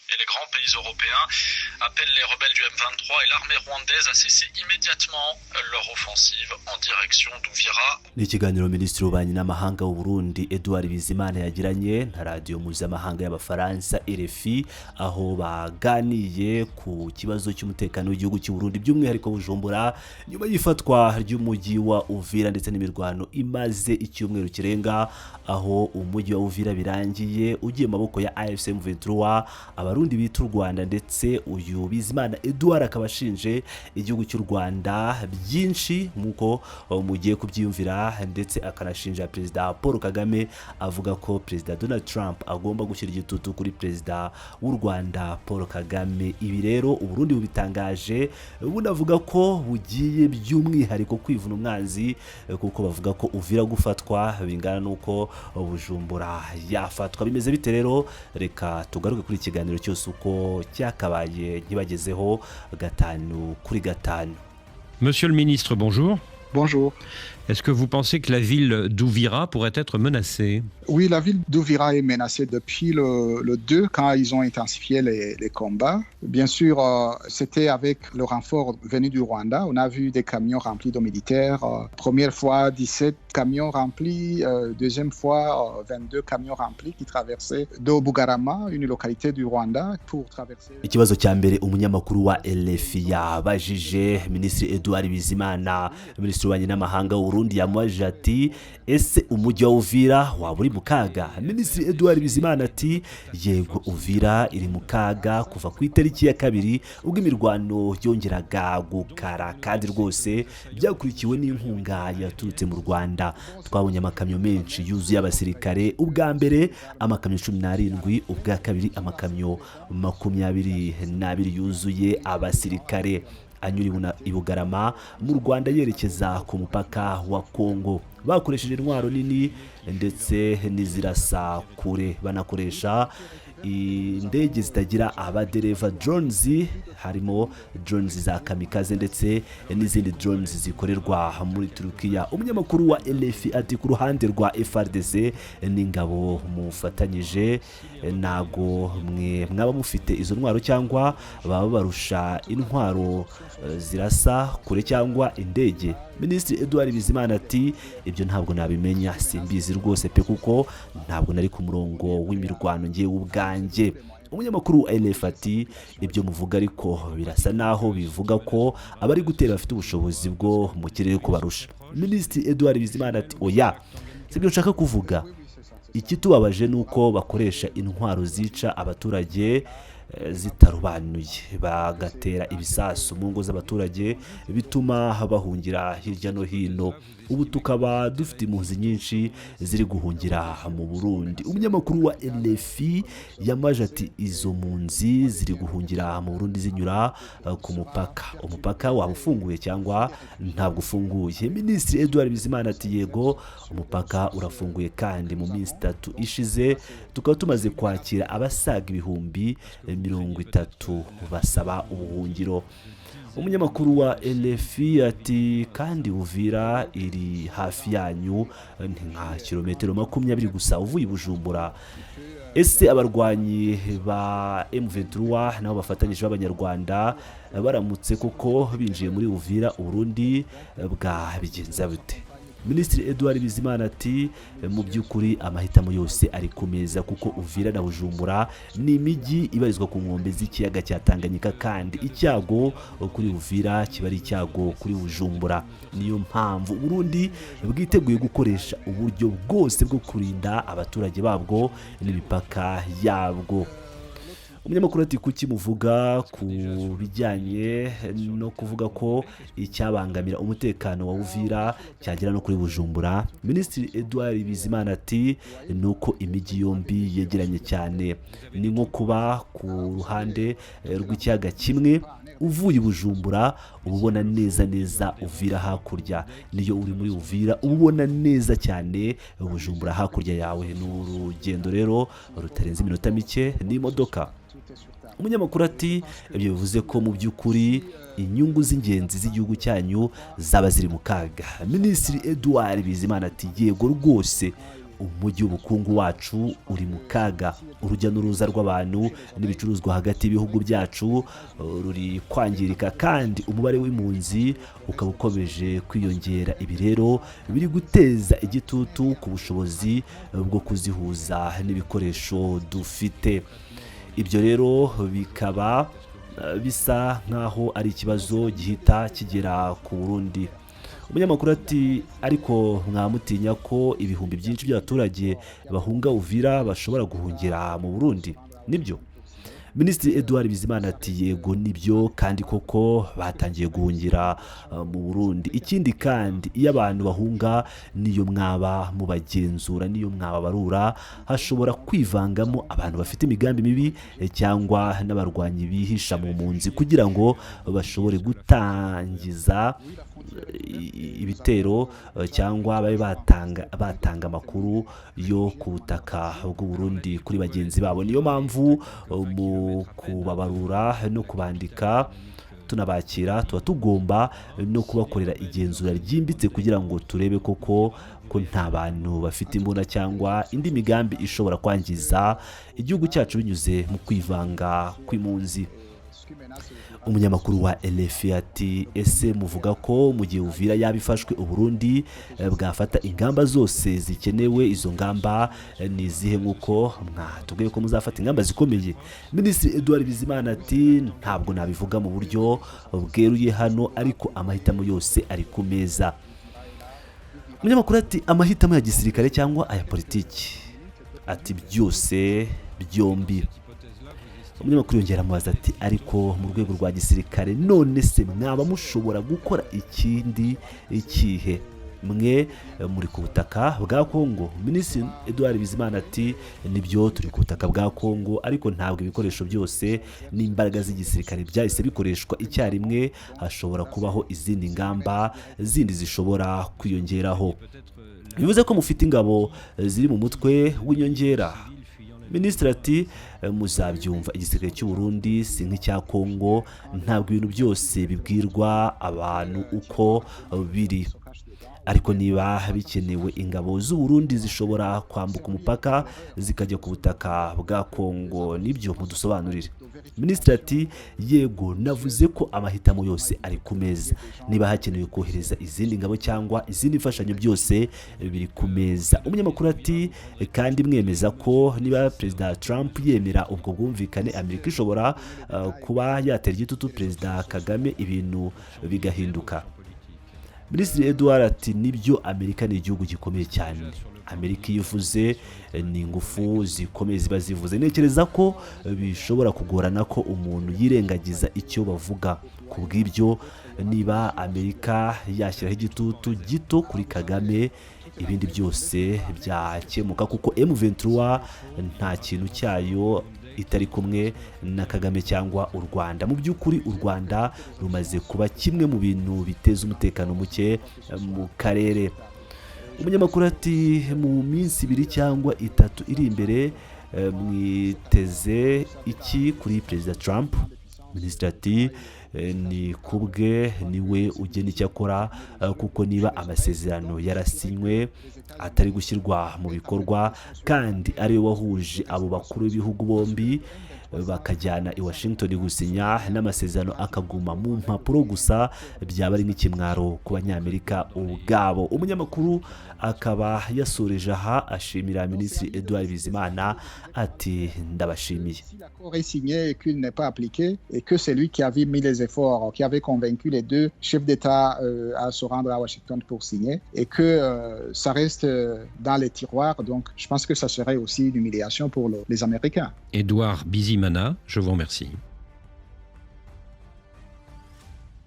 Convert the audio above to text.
Et les grands pays européens appellent les rebelles du M23 et l'armée rwandaise à cesser immédiatement leur offensive en direction d'Uvira. Ni ikiganiro Minisitiri w'Ububanyi n'Amahanga w'u Burundi Edouard Bizimana yagiranye na radiyo mpuzamahanga y'Abafaransa RFI, aho baganiye ku kibazo cy'umutekano w'igihugu cy'u Burundi by'umwihariko Bujumbura nyuma y'ifatwa ry'umujyi wa Uvira ndetse n'imirwano imaze icyumweru kirenga, aho umujyi wa Uvira birangiye ugiye mu maboko ya AFC M23, abarundi bita u Rwanda, ndetse uyu Bizimana Edouard akaba ashinje igihugu cy'u Rwanda byinshi nk'uko mugiye kubyiyumvira, ndetse akanashinja Perezida Paul Kagame, avuga ko Perezida Donald Trump agomba gushyira igitutu kuri Perezida w'u Rwanda Paul Kagame. Ibi rero Uburundi bubitangaje bunavuga ko bugiye by'umwihariko kwivuna umwanzi, kuko bavuga ko Uvira gufatwa bingana n'uko Bujumbura yafatwa. Bimeze bite rero? Reka tugaruke kuri ikiganiro cyose uko cyakabaye nkibagezeho gatanu kuri gatanu. Monsieur le ministre, bonjour. Bonjour. Est-ce que vous pensez que la ville d'Uvira pourrait être menacée? Oui, la ville d'Uvira est menacée depuis le 2, quand ils ont intensifié les combats. Bien sûr, c'était avec le renfort venu du Rwanda. On a vu des camions remplis de militaires. Première fois, 17 camions remplis. Deuxième fois, 22 camions remplis qui traversaient de Bugarama, une localité du Rwanda, pour traverser... Ikibazo cya mbere umunyamakuru wa RFI yabajije Minisitiri Edouard Bizimana, Minisitiri w'Ububanyi n'Amahanga w'u Burundi, yamubajije ati ese umujyi wa Uvira waba uri mu kaga? Minisitiri Edouard Bizimana ati yego, Uvira iri mu kaga kuva ku itariki ya 2 ubwo imirwano yongeraga gukara, kandi rwose byakurikiwe n'inkunga yaturutse mu Rwanda. Twabonye amakamyo menshi yuzuye abasirikare, ubwa mbere amakamyo 17, ubwa kabiri amakamyo 22 yuzuye abasirikare, anyura i Bugarama mu Rwanda yerekeza ku mupaka wa Kongo. Bakoresheje intwaro nini ndetse n'izirasa kure, banakoresha indege zitagira abadereva, drones, harimo drones za kamikaze ndetse n'izindi drones zikorerwa muri Turukiya. Umunyamakuru wa RFI ati ku ruhande rwa FARDC n'ingabo mufatanyije, nago mwe mwaba mufite izo ntwaro cyangwa baba barusha intwaro zirasa kure cyangwa indege? Minisitiri Edouard Bizimana ati ibyo ntabwo nabimenya, simbizi rwose pe, kuko ntabwo nari ku murongo w'imirwano ngiye ubwanjye. Umunyamakuru wa RFI ati ibyo muvuga ariko birasa naho bivuga ko abari gutera bafite ubushobozi bwo mu kirere kubarusha. Minisitiri Edouard Bizimana ati oya, sibyo nshaka kuvuga. Ikitubabaje nuko bakoresha intwaro zica abaturage zitarobanuye, bagatera ibisasu mu ngo z'abaturage, bituma bahungira hirya no hino. Ubu tukaba dufite impunzi nyinshi ziri guhungira mu Burundi. Umunyamakuru wa RFI yamaje ati izo mpunzi ziri guhungira mu Burundi zinyura ku mupaka. Umupaka waba ufunguye cyangwa ntabwo ufunguye? Minisitiri Edouard Bizimana ati yego, umupaka urafunguye, kandi mu minsi 3 ishize tukaba tumaze kwakira abasaga 30,000 basaba ubuhungiro. Umunyamakuru wa RFI ati kandi Uvira iri hafi yanyu, nka kilometero 20 gusa uvuye i Bujumbura. Ese abarwanyi ba M23 nabo bafatanyije b'Abanyarwanda baramutse koko binjiye muri Uvira, Uburundi bwa bigenza bute? Minisitiri Edouard Bizimana ati mu by'ukuri amahitamo yose ari ku meza, kuko Uvira na Bujumbura ni imijyi ibarizwa ku nkombe z'ikiyaga cya Tanganyika, kandi icyago kuri Uvira kiba ari icyago kuri Bujumbura. Niyo mpamvu Burundi bwiteguye gukoresha uburyo bwose bwo kurinda abaturage babwo n'imipaka yabwo. Umunyamakuru ati kuki muvuga ku bijyanye no kuvuga ko icyabangamira umutekano wa Uvira cyagera no kuri Bujumbura? Minisitiri Edouard Bizimana ati nuko imijyi yombi yegeranye cyane, ni nko kuba ku ruhande rw'ikiyaga kimwe, uvuye Bujumbura ubona neza Uvira hakurya, niyo uri muri Uvira ubona neza cyane Bujumbura hakurya yawe. N'urugendo rero rutarenze iminota mike n'imodoka. Umunyamakuru ati ibyo bivuze ko mu by'ukuri inyungu z'ingenzi z'igihugu cyanyu zaba ziri mu kaga. Minisitiri Edouard Bizimana ati yego rwose, umujyi w'ubukungu wacu uri mu kaga. Urujya n'uruza rw'abantu n'ibicuruzwa hagati y'ibihugu byacu ruri kwangirika, kandi umubare w'impunzi ukaba ukomeje kwiyongera. Ibi rero biri guteza igitutu ku bushobozi bwo kuzihuza n'ibikoresho dufite. Ibyo rero bikaba bisa nk'aho ari ikibazo gihita kigera ku Burundi. Umunyamakuru ati ariko mwamutinya ko ibihumbi byinshi by'abaturage bahunga Uvira bashobora guhungira mu Burundi? Nibyo. Minisitiri Edouard Bizimana ati yego nibyo, kandi koko batangiye guhungira mu Burundi. Ikindi kandi iyo abantu bahunga niyo mwaba mubagenzura, niyo mwaba barura, hashobora kwivangamo abantu bafite imigambi mibi cyangwa n'abarwanyi bihisha mu mpunzi kugira ngo bashobore gutangiza ibitero cyangwa babe batanga amakuru yo ku butaka bw'u Burundi kuri bagenzi babo. Niyo mpamvu mu kubabarura no kubandika tunabakira tuba tugomba no kubakorera igenzura ryimbitse kugira ngo turebe koko ko nta bantu bafite imbunda cyangwa indi migambi ishobora kwangiza igihugu cyacu binyuze mu kwivanga kw'impunzi. Umunyamakuru wa LFI ati ese muvuga ko mu gihe Uvira yabifashwe Uburundi bwafata ingamba zose zikenewe? Izo ngamba ni izihe nk'uko mwatubwiye ko muzafata ingamba zikomeye? Minisitiri Edouard Bizimana ati ntabwo nabivuga mu buryo bweruye hano, ariko amahitamo yose ari ku meza. Umunyamakuru ati amahitamo ya gisirikare cyangwa aya politiki? Ati byose byombi. Umunyamakuru yongera amubaza ati ariko mu rwego rwa gisirikare none se mwaba mushobora gukora ikindi ikihe? Mwe muri ku butaka bwa Kongo. Minisitiri Edouard Bizimana ati nibyo turi ku butaka bwa Kongo, ariko ntabwo ibikoresho byose n'imbaraga z'igisirikare byahise bikoreshwa icyarimwe. Hashobora kubaho izindi ngamba zindi zishobora kwiyongeraho. Bivuze ko mufite ingabo ziri mu mutwe w'inyongera? Minisitiri ati muzabyumva, igisirikare cy'u Burundi si nk'icya Kongo, ntabwo ibintu byose bibwirwa abantu uko biri. Ariko niba bikenewe, ingabo z'u Burundi zishobora kwambuka umupaka zikajya ku butaka bwa Kongo. Nibyo mudusobanurire. Minisitiri ati yego, navuze ko amahitamo yose ari ku meza. Niba hakenewe kohereza izindi ngabo cyangwa izindi mfashanyo, byose biri ku meza. Umunyamakuru ati kandi mwemeza ko niba Perezida Trump yemera ubwo bwumvikane, Amerika ishobora kuba yatera igitutu Perezida Kagame ibintu bigahinduka? Minisitiri Edouard ati nibyo, Amerika ni igihugu gikomeye cyane. Amerika iyo ivuze ni ingufu zikomeye ziba zivuze. Ntekereza ko bishobora kugorana ko umuntu yirengagiza icyo bavuga. Ku bw'ibyo, niba Amerika yashyiraho igitutu gito kuri Kagame, ibindi byose byakemuka, kuko M23 nta kintu cyayo itari kumwe na Kagame cyangwa u Rwanda. Mu by'ukuri u Rwanda rumaze kuba kimwe mu bintu biteza umutekano muke mu karere. Umunyamakuru ati mu minsi 2 cyangwa 3 iri imbere mwiteze iki kuri Perezida Trump? Minisitiri ati ni kubwe niwe ugena icyo akora, kuko niba amasezerano yarasinywe atari gushyirwa mu bikorwa, kandi ariwe wahuje abo bakuru b'ibihugu bombi bakajyana i Washington gusinya n'amasezerano akaguma mu mpapuro gusa, byaba ari n'ikimwaro ku banyamerika ubwabo. Umunyamakuru akaba yasoreje aha ashimira Minisitiri Edouard Bizimana ati ndabashimiye. L'accord est signé et qu'il n'est pas appliqué, et que c'est lui qui avait mis les efforts, qui avait convaincu les deux chefs d'État à se rendre à Washington pour signer, et que ça reste dans les tiroirs. Donc je pense que ça serait aussi une humiliation pour les Américains. Edouard Bizimana, je vous remercie.